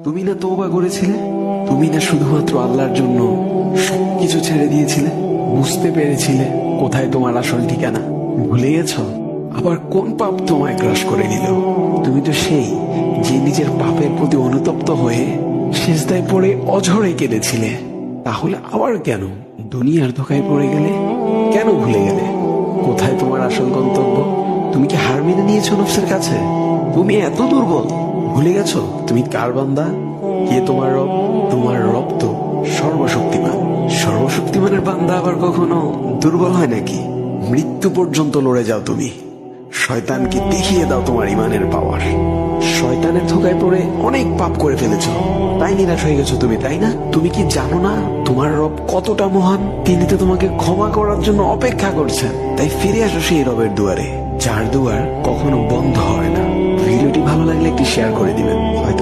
তুমি না তওবা করেছিলে? তুমি না শুধুমাত্র আল্লাহর জন্য সবকিছু ছেড়ে দিয়েছিলে? বুঝতে পেরেছিলে কোথায় তোমার আসল ঠিকানা? ভুলে গেছো? আবার কোন পাপ তোমায় গ্রাস করে নিল? তুমি তো সেই যে নিজের পাপের প্রতি অনুতপ্ত হয়ে সিজদায় পড়ে অঝরে কেঁদেছিলে। তাহলে আবার কেন দুনিয়ার ধোকায় পড়ে গেলে? কেন ভুলে গেলে কোথায় তোমার আসল গন্তব্য? তুমি কি হার মেনে নিয়েছো নফসের কাছে? তুমি এত দুর্বল, ভুলে গেছো তুমি কার বান্দা? কে তোমার রব? তোমার রব তো সর্বশক্তিমান। সর্বশক্তিমানের বান্দা আবার কখনো দুর্বল হয় নাকি? মৃত্যু পর্যন্ত লড়ে যাও তুমি। শয়তানকে দেখিয়ে দাও তোমার ইমানের পাওয়ার। শয়তানের ধোকায় পড়ে অনেক পাপ করে ফেলেছো, তাই নিরাশ হয়ে গেছো তুমি, তাই না? তুমি কি জানো না তোমার রব কতটা মহান? তিনি তো তোমাকে ক্ষমা করার জন্য অপেক্ষা করছেন। তাই ফিরে আসো সেই রবের দুয়ারে, যার দুয়ার কখনো বন্ধ হয় না। ভিডিওটি ভালো লাগলে একটি শেয়ার করে দিবেন। হয়তো